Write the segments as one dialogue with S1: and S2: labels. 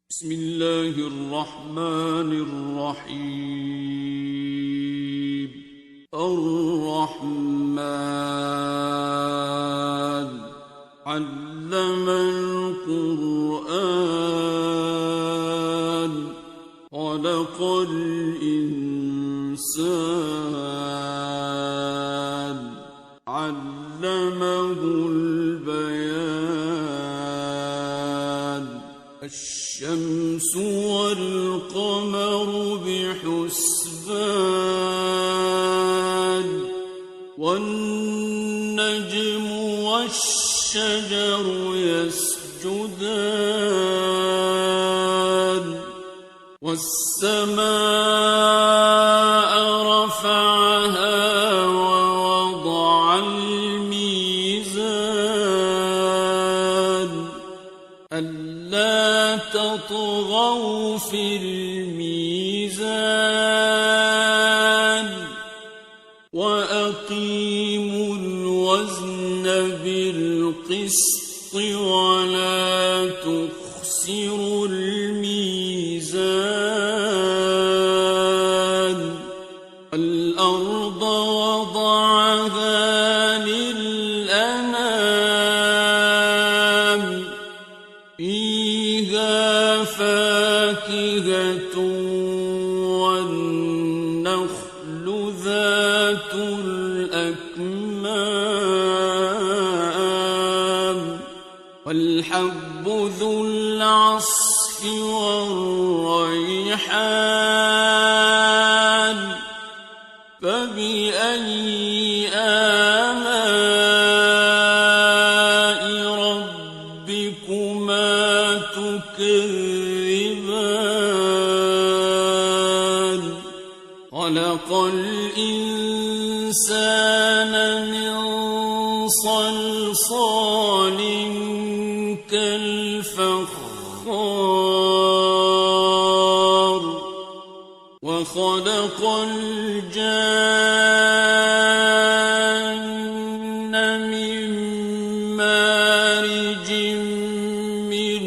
S1: بسم الله الرحمن الرحيم. الرحمن علم القرآن خلق الإنسان علمه البيان. الشمس والقمر بحسبان والنجم والشجر يسجدان والسماء رفعها ووضع الميزان ألا تطغوا في الميزان وأقيموا الوزن بالقسط ولا تخسروا الميزان. الأرض وضعها للأنام فيها فاكهة والنخل ذات الأكمام والحب ذو العصف والريحان. فبأي آلاء ربكما تكذبان؟ خلق الإنسان من صلصال كالفخار وخلق الجان من مارج من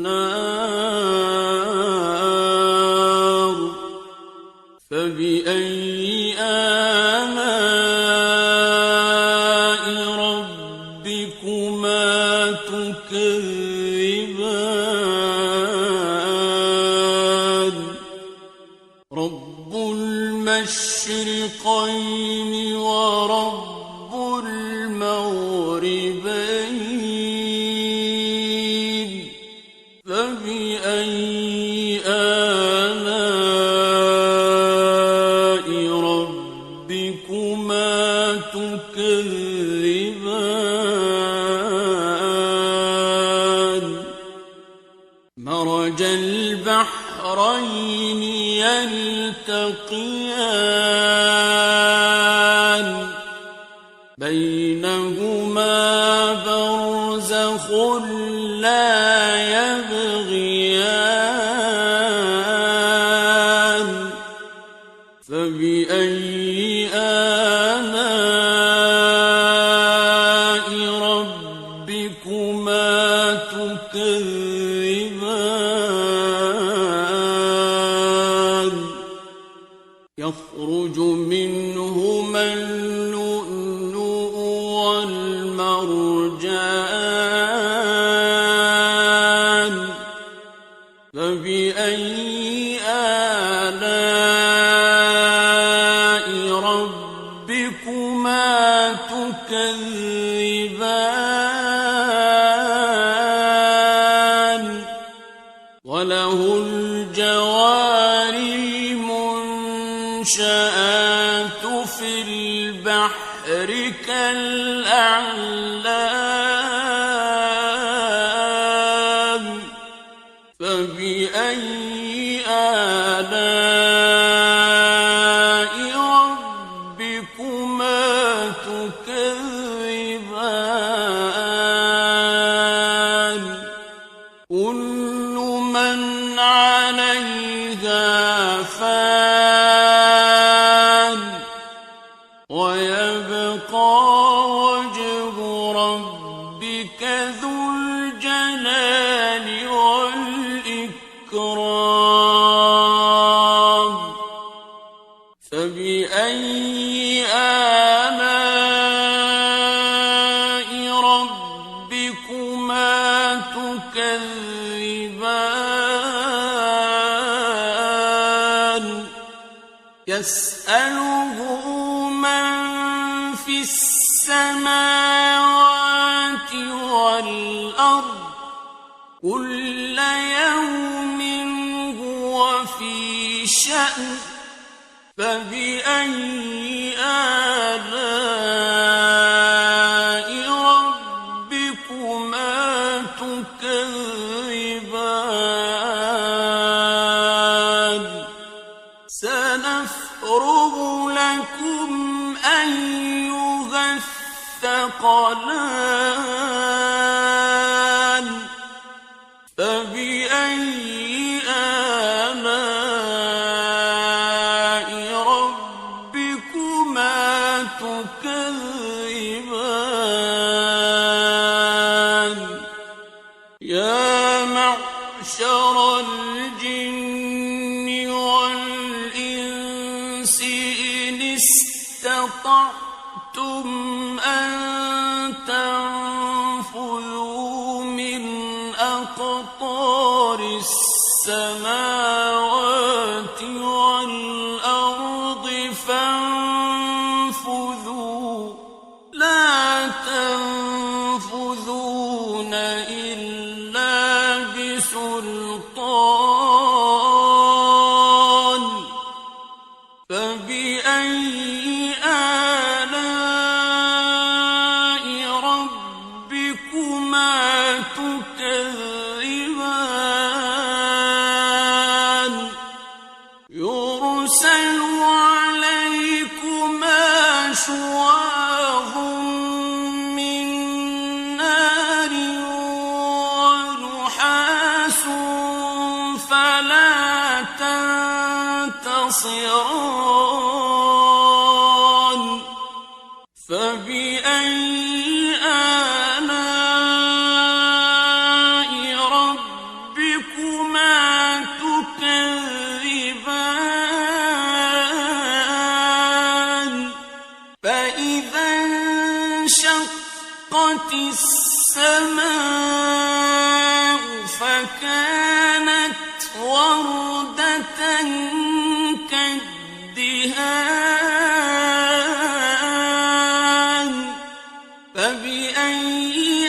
S1: نار. فبأي آلاء ربكما تكذبان؟ رب المشرقين ورب المغربين. فبأي آلاء ربكما تكذبان؟ مرج البحرين يلتقيان بينهما برزخ لا يبغيان. فبأي آلاء ربكما تكذبان؟ يخرج منهما اللؤلؤ والمرجان. فبأي آلاء ربكما تكذبان؟ وله الجوار المنشآت في البحر كالأعلام. فبأي آلاء ربكما تكذبان؟ كل من عليها فان ويبقى وجه ربك ذو الجلال والإكرام. تكذبان يسأله من في السماوات والأرض كل يوم هو في شأن فبأي آلاء ربكما تكذبان سنفرغ لكم أيها الثقلان فبأي آلاء ربكما تكذبان يا معشر الجن والإنس إن استطعتم أن تنفذوا من أقطار السماوات والأرض فانفذوا لا تنفذون إلا بسلطان فبأي آلاء ربكما تكذبان يرسل عليكما شواظ من نار ونحاس فلا تنتصران فبأي آلاء ربكما تكذبان فإذا انشقت السماء فكانت وردة كالدهان فبأي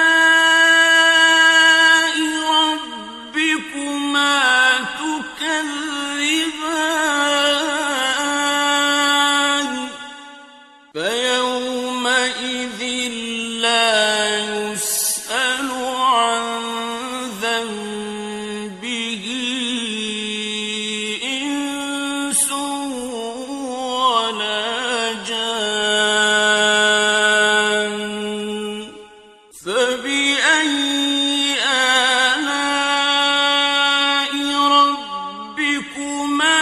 S1: آلاء ربكما تكذبان فيومئذ لا يسأل عن ذنبه إنس ولا جان فبأي آلاء ربكما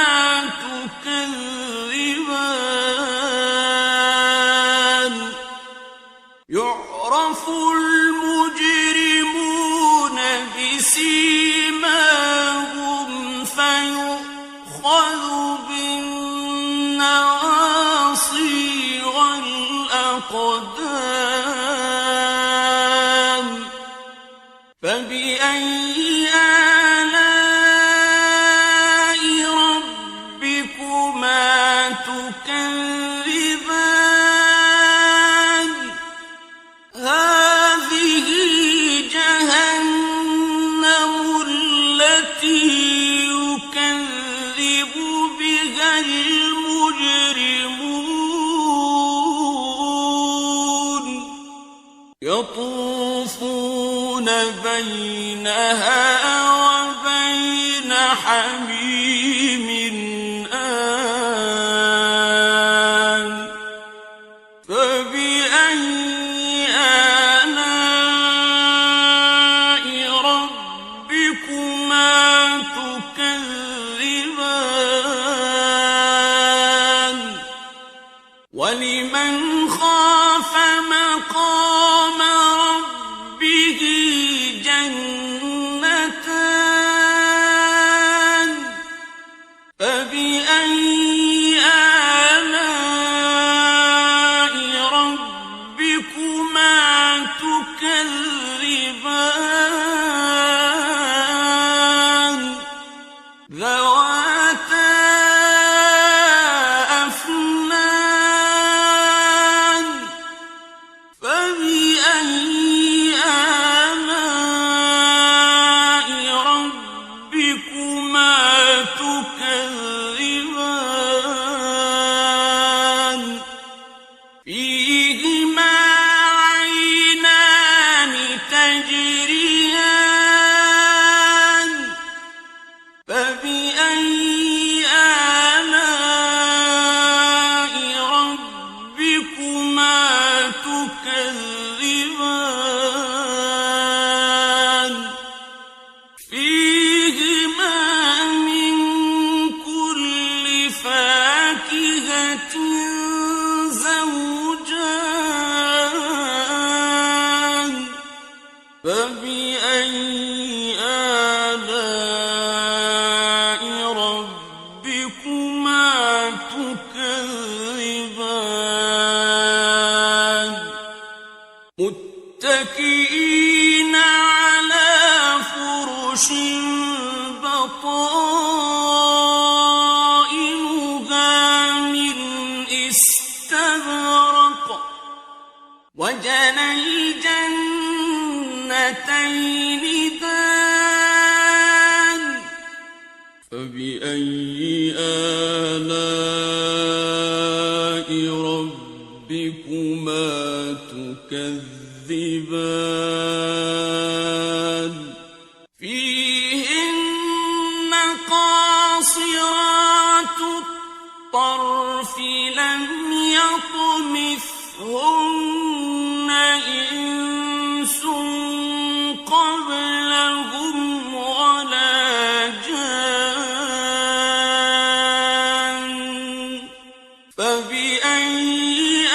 S1: تكذبان يعرف المجرمون بسيماهم فيؤخذ بالنواصي والأقدام فبأي آلاء ربكما تكذبان هذه جهنم التي يكذب بها المجرمون يطوفون بينها وبين حميم آن فبأي آلاء ربكما تكذبان ولمن خاف مقام ربه جنتان فبأي آلاء ربكما تكذبان فرش بطائنها من استبرق وجنى الجنتين دان فبأي آلاء ربكما تكذبان فيهن قاصرات الطرف لم يطمثهن إنس قبلهم ولا جان فبأي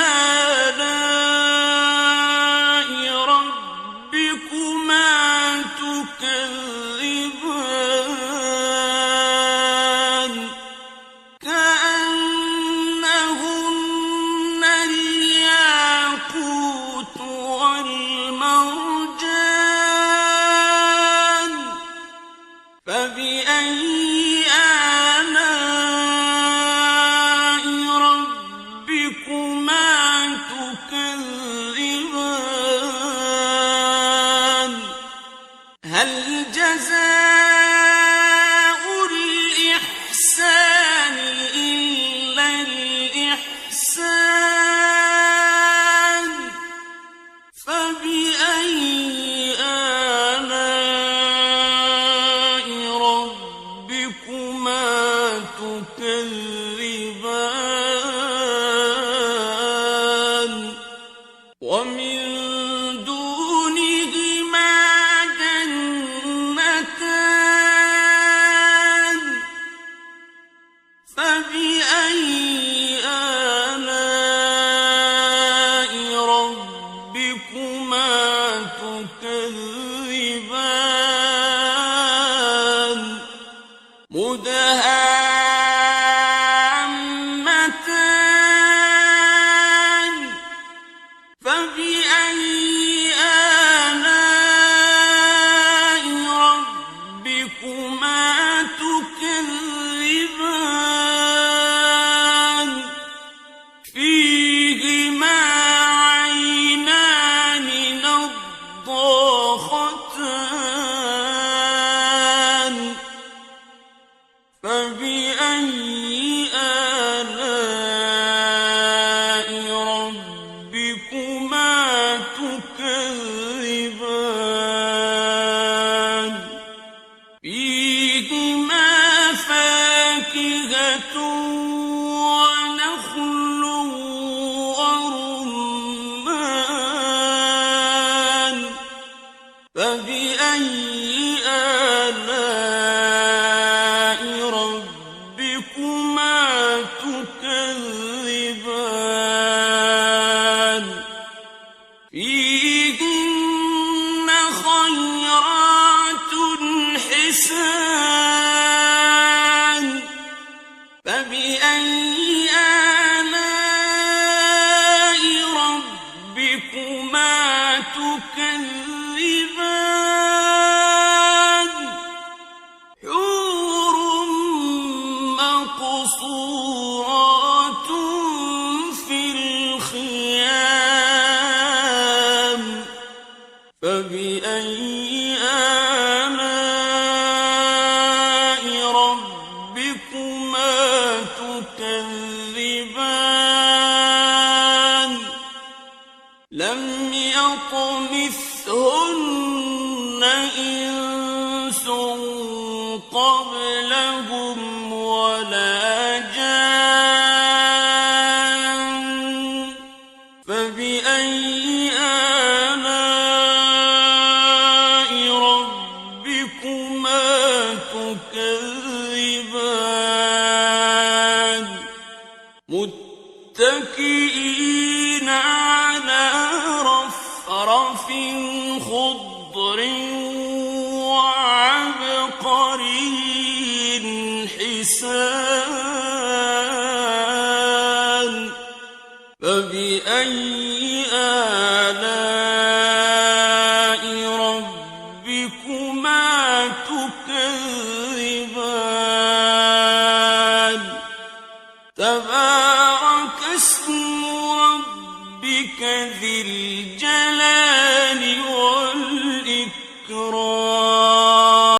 S1: آلاء ربكما تكذبان كأنهن الياقوت والمرجان فبأي آلاء ربكما تكذبان هل جزاء الإحسان إلا الإحسان فبأي آلاء ربكما تكذبان ومن دونهما جنتان فبأي آلاء ربكما تكذبان مدهامتان فبأي آلاء ربكما تكذبان فيهما عينان نضاختان فبأي آلاء ربكما تكذبان فيهما فاكهة ونخل ورمان فبأي آلاء ربكما تكذبان فيهن خيرات حسان فبأي آلاء ربكما تكذبان حور مقصورات في الخيام فبأي آلاء ربكما تكذبان لم يطمثهن إنس قبلهم ولا جان فبأي آلاء ربكما تكذبان متكئين على رفرف خضر وعبقري حسان فبأي آلاء ربكما تكذبان تبارك اسم ربك ذي